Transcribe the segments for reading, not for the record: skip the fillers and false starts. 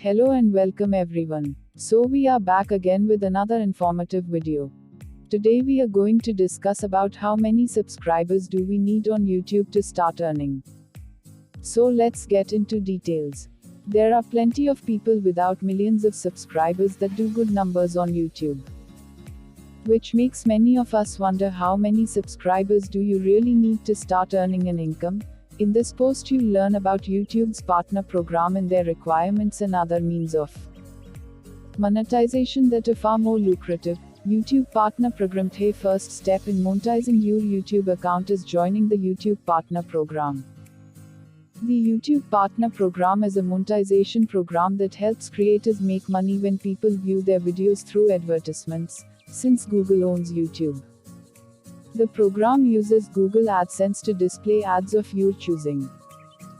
Hello and welcome everyone. So we are back again with another informative video. Today we are going to discuss about how many subscribers do we need on YouTube to start earning. So let's get into details. There are plenty of people without millions of subscribers that do good numbers on YouTube. Which makes many of us wonder how many subscribers do you really need to start earning an income? In this post you'll learn about YouTube's partner program and their requirements and other means of monetization that are far more lucrative. YouTube Partner Program. The first step in monetizing your YouTube account is joining the YouTube Partner Program. The YouTube Partner Program is a monetization program that helps creators make money when people view their videos through advertisements, since Google owns YouTube. The program uses Google AdSense to display ads of your choosing.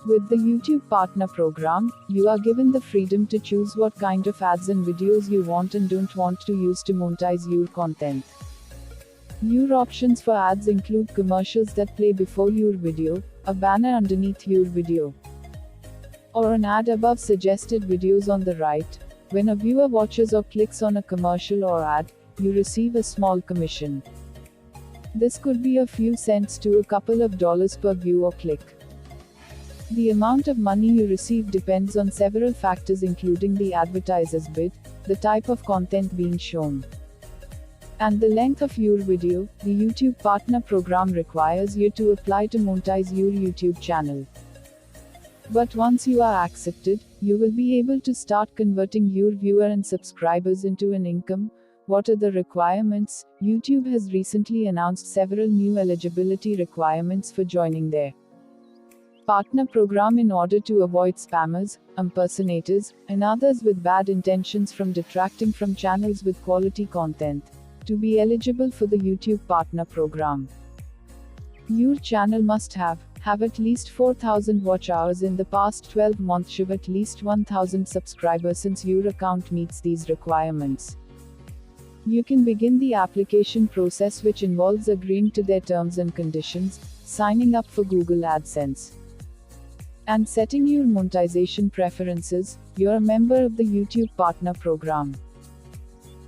With the YouTube Partner Program, you are given the freedom to choose what kind of ads and videos you want and don't want to use to monetize your content. Your options for ads include commercials that play before your video, a banner underneath your video, or an ad above suggested videos on the right. When a viewer watches or clicks on a commercial or ad, you receive a small commission. This could be a few cents to a couple of dollars per view or click. The amount of money you receive depends on several factors including the advertiser's bid, the type of content being shown, and the length of your video. The YouTube Partner Program requires you to apply to monetize your YouTube channel. But once you are accepted, you will be able to start converting your viewer and subscribers into an income. What are the requirements? YouTube has recently announced several new eligibility requirements for joining their partner program in order to avoid spammers, impersonators, and others with bad intentions from detracting from channels with quality content. To be eligible for the YouTube Partner Program, your channel must have at least 4,000 watch hours in the past 12 months, should at least 1,000 subscribers since your account meets these requirements. You can begin the application process, which involves agreeing to their terms and conditions, signing up for Google AdSense, and setting your monetization preferences. You're a member of the YouTube Partner Program.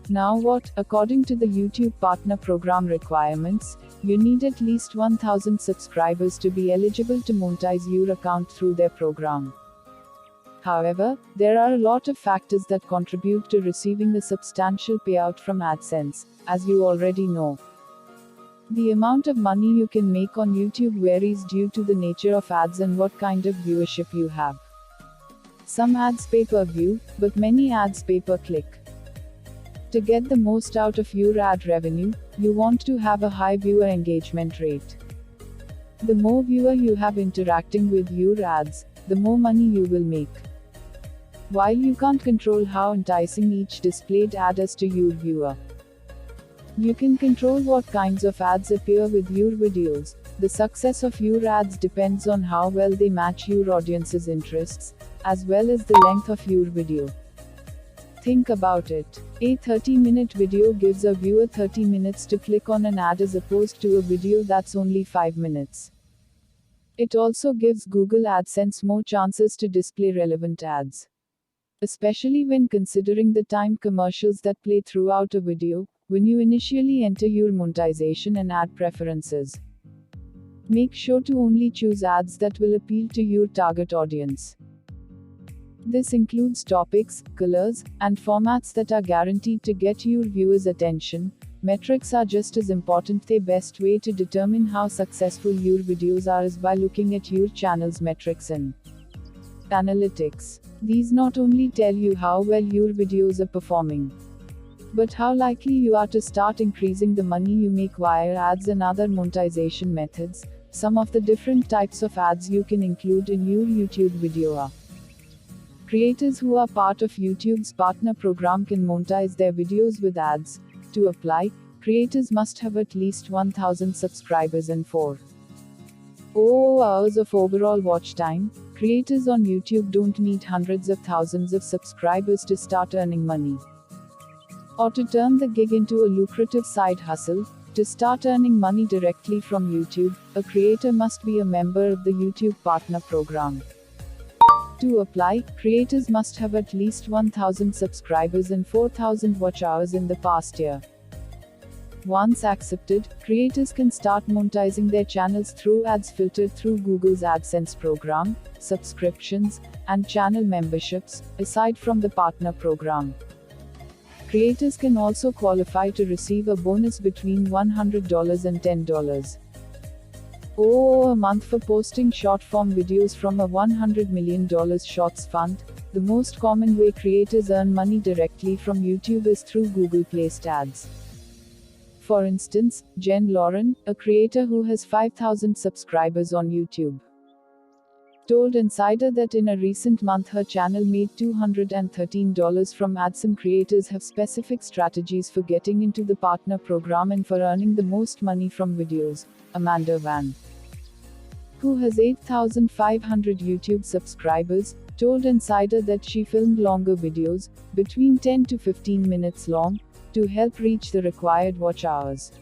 Now what? According to the YouTube Partner Program requirements, you need at least 1,000 subscribers to be eligible to monetize your account through their program. However, there are a lot of factors that contribute to receiving a substantial payout from AdSense, as you already know. The amount of money you can make on YouTube varies due to the nature of ads and what kind of viewership you have. Some ads pay per view, but many ads pay per click. To get the most out of your ad revenue, you want to have a high viewer engagement rate. The more viewer you have interacting with your ads, the more money you will make. While you can't control how enticing each displayed ad is to your viewer, you can control what kinds of ads appear with your videos. The success of your ads depends on how well they match your audience's interests, as well as the length of your video. Think about it. A 30-minute video gives a viewer 30 minutes to click on an ad as opposed to a video that's only 5 minutes. It also gives Google AdSense more chances to display relevant ads, especially when considering the timed commercials that play throughout a video. When you initially enter your monetization and ad preferences, make sure to only choose ads that will appeal to your target audience. This includes topics, colors, and formats that are guaranteed to get your viewers' attention. Metrics are just as important. The best way to determine how successful your videos are is by looking at your channel's metrics and analytics. These not only tell you how well your videos are performing, but how likely you are to start increasing the money you make via ads and other monetization methods. Some of the different types of ads you can include in your YouTube video are: creators who are part of YouTube's partner program can monetize their videos with ads. To apply, creators must have at least 1,000 subscribers and 4 hours of overall watch time. Creators on YouTube don't need hundreds of thousands of subscribers to start earning money, or to turn the gig into a lucrative side hustle. To start earning money directly from YouTube, a creator must be a member of the YouTube Partner Program. To apply, creators must have at least 1,000 subscribers and 4,000 watch hours in the past year. Once accepted, creators can start monetizing their channels through ads filtered through Google's AdSense program, subscriptions, and channel memberships, aside from the partner program. Creators can also qualify to receive a bonus between $100 and $10 a month for posting short-form videos from a $100 million Shorts fund. The most common way creators earn money directly from YouTube is through Google-placed ads. For instance, Jen Lauren, a creator who has 5,000 subscribers on YouTube, told Insider that in a recent month her channel made $213 from ads. Some creators have specific strategies for getting into the partner program and for earning the most money from videos. Amanda Van, who has 8,500 YouTube subscribers, told Insider that she filmed longer videos, between 10 to 15 minutes long, to help reach the required watch hours.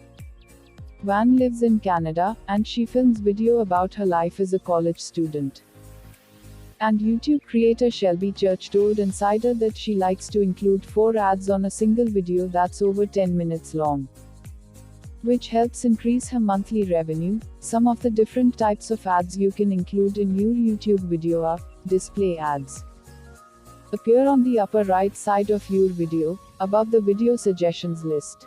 Van lives in Canada, and she films video about her life as a college student. And YouTube creator Shelby Church told Insider that she likes to include 4 ads on a single video that's over 10 minutes long, which helps increase her monthly revenue. Some of the different types of ads you can include in your YouTube video are: display ads. Appear on the upper right side of your video, above the video suggestions list.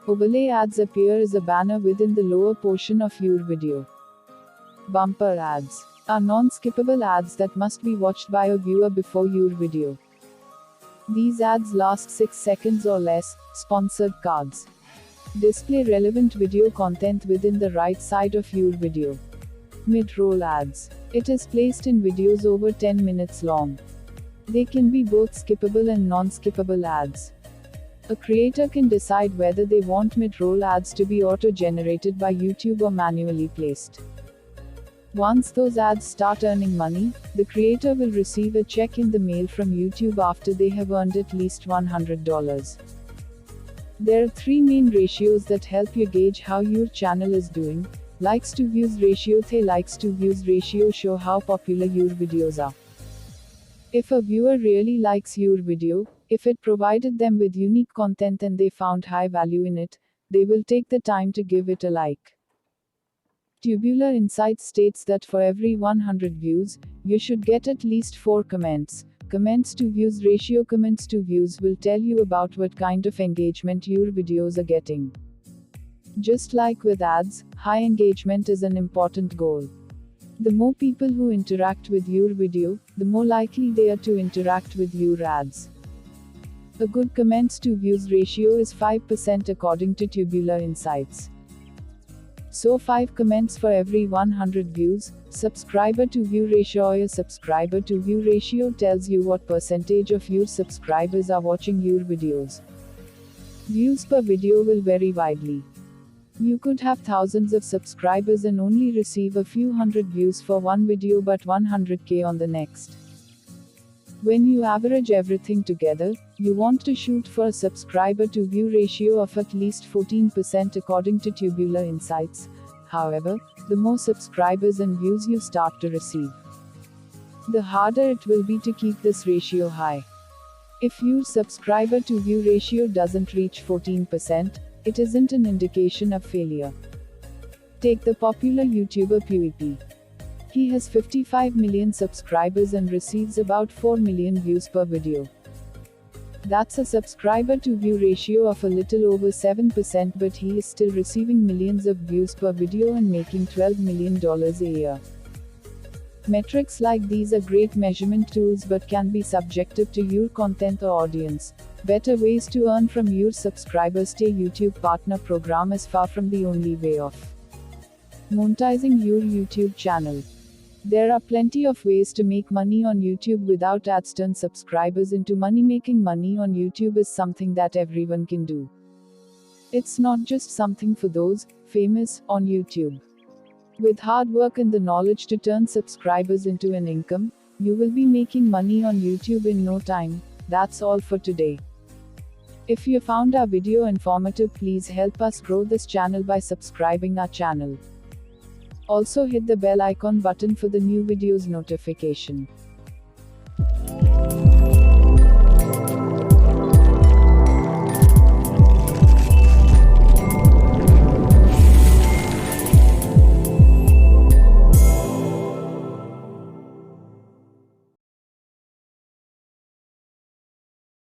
Overlay ads appear as a banner within the lower portion of your video. Bumper ads are non-skippable ads that must be watched by a viewer before your video. These ads last 6 seconds or less. Sponsored cards display relevant video content within the right side of your video. Mid-roll ads. It is placed in videos over 10 minutes long. They can be both skippable and non-skippable ads. A creator can decide whether they want mid-roll ads to be auto-generated by YouTube or manually placed. Once those ads start earning money, the creator will receive a check in the mail from YouTube after they have earned at least $100. There are 3 main ratios that help you gauge how your channel is doing. Likes to views ratio. The likes to views ratio show how popular your videos are. If a viewer really likes your video, if it provided them with unique content and they found high value in it, they will take the time to give it a like. Tubular Insights states that for every 100 views, you should get at least 4 comments. Comments to views ratio. Comments to views will tell you about what kind of engagement your videos are getting. Just like with ads, high engagement is an important goal. The more people who interact with your video, the more likely they are to interact with your ads. A good comments to views ratio is 5% according to Tubular Insights. So 5 comments for every 100 views. Subscriber to view ratio. Your subscriber to view ratio tells you what percentage of your subscribers are watching your videos. Views per video will vary widely. You could have thousands of subscribers and only receive a few hundred views for one video but 100k on the next. When you average everything together, you want to shoot for a subscriber to view ratio of at least 14% according to Tubular Insights. However, the more subscribers and views you start to receive, the harder it will be to keep this ratio high. If your subscriber to view ratio doesn't reach 14%, it isn't an indication of failure. Take the popular YouTuber PewDiePie. He has 55 million subscribers and receives about 4 million views per video. That's a subscriber to view ratio of a little over 7%, but he is still receiving millions of views per video and making $12 million a year. Metrics like these are great measurement tools but can be subjective to your content or audience. Better ways to earn from your subscribers. The YouTube Partner Program is far from the only way of monetizing your YouTube channel. There are plenty of ways to make money on YouTube without ads. Turn subscribers into money. Making money on YouTube is something that everyone can do. It's not just something for those famous on YouTube. With hard work and the knowledge to turn subscribers into an income, you will be making money on YouTube in no time. That's all for today. If you found our video informative, please help us grow this channel by subscribing our channel. Also hit the bell icon button for the new videos notification.